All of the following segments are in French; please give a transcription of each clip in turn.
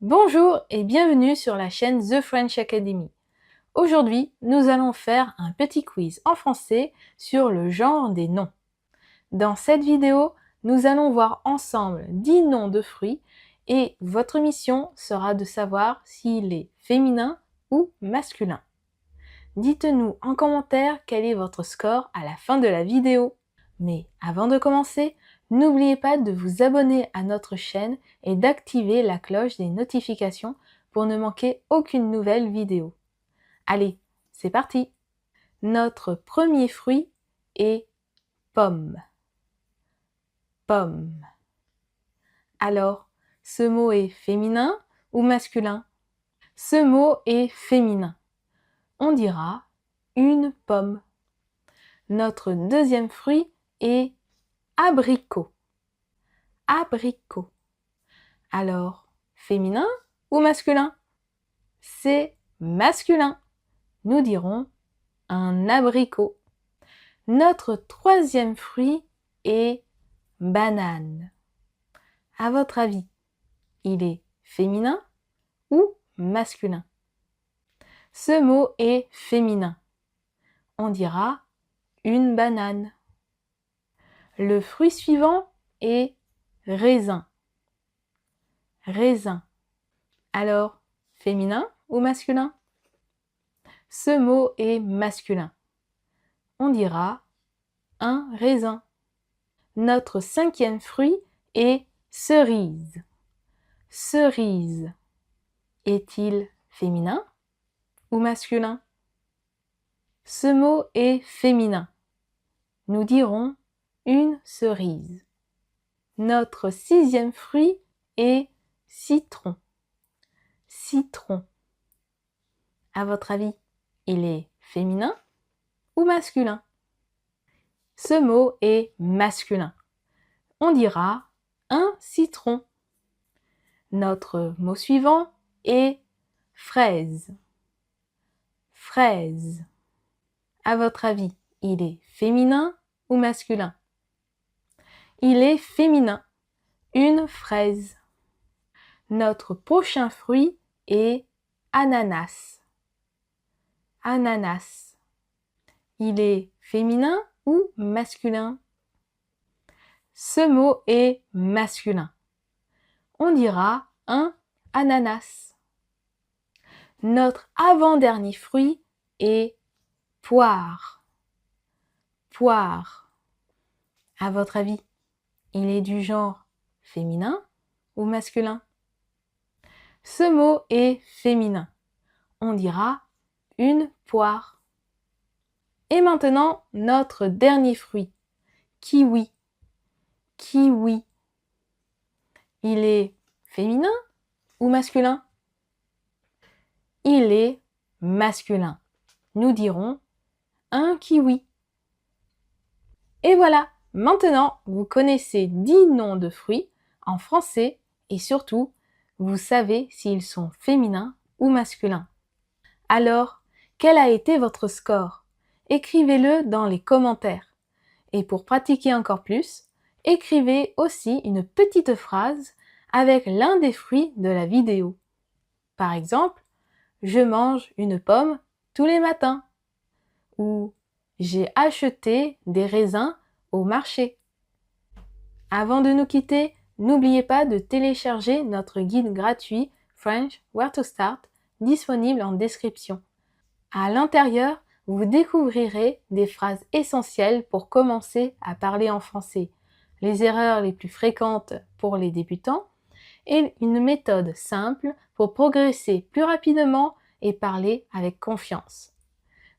Bonjour et bienvenue sur la chaîne The French Academy. Aujourd'hui, nous allons faire un petit quiz en français sur le genre des noms. Dans cette vidéo, nous allons voir ensemble 10 noms de fruits et votre mission sera de savoir s'il est féminin ou masculin. Dites-nous en commentaire quel est votre score à la fin de la vidéo. Mais avant de commencer, n'oubliez pas de vous abonner à notre chaîne et d'activer la cloche des notifications pour ne manquer aucune nouvelle vidéo. Allez, c'est parti! Notre premier fruit est pomme. Pomme. Alors, ce mot est féminin ou masculin? Ce mot est féminin. On dira une pomme. Notre deuxième fruit est abricot. Abricot. Alors, féminin ou masculin? C'est masculin. Nous dirons un abricot. Notre troisième fruit est banane. À votre avis, il est féminin ou masculin? Ce mot est féminin. On dira une banane. Le fruit suivant est raisin. Raisin. Alors, féminin ou masculin? Ce mot est masculin. On dira un raisin. Notre cinquième fruit est cerise. Cerise. Est-il féminin ou masculin? Ce mot est féminin. Nous dirons une cerise. Notre sixième fruit est citron. Citron. À votre avis, il est féminin ou masculin? Ce mot est masculin. On dira un citron. Notre mot suivant est fraise. Fraise. À votre avis, il est féminin ou masculin? Il est féminin. Une fraise. Notre prochain fruit est ananas. Ananas. Il est féminin ou masculin? Ce mot est masculin. On dira un ananas. Notre avant-dernier fruit est poire. Poire. À votre avis, il est du genre féminin ou masculin? Ce mot est féminin. On dira une poire. Et maintenant, notre dernier fruit, kiwi. Kiwi. Il est féminin ou masculin? Il est masculin. Nous dirons un kiwi. Et voilà, maintenant vous connaissez 10 noms de fruits en français et surtout, vous savez s'ils sont féminins ou masculins. Alors, quel a été votre score? Écrivez-le dans les commentaires. Et pour pratiquer encore plus, écrivez aussi une petite phrase avec l'un des fruits de la vidéo. Par exemple, je mange une pomme tous les matins. Ou j'ai acheté des raisins au marché. Avant de nous quitter, n'oubliez pas de télécharger notre guide gratuit French Where to Start, disponible en description. À l'intérieur, vous découvrirez des phrases essentielles pour commencer à parler en français, les erreurs les plus fréquentes pour les débutants et une méthode simple pour progresser plus rapidement et parler avec confiance.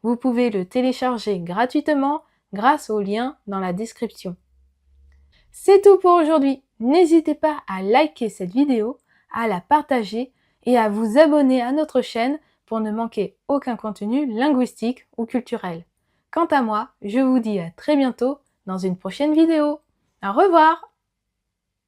Vous pouvez le télécharger gratuitement grâce au lien dans la description. C'est tout pour aujourd'hui. N'hésitez pas à liker cette vidéo, à la partager et à vous abonner à notre chaîne pour ne manquer aucun contenu linguistique ou culturel. Quant à moi, je vous dis à très bientôt dans une prochaine vidéo. Au revoir!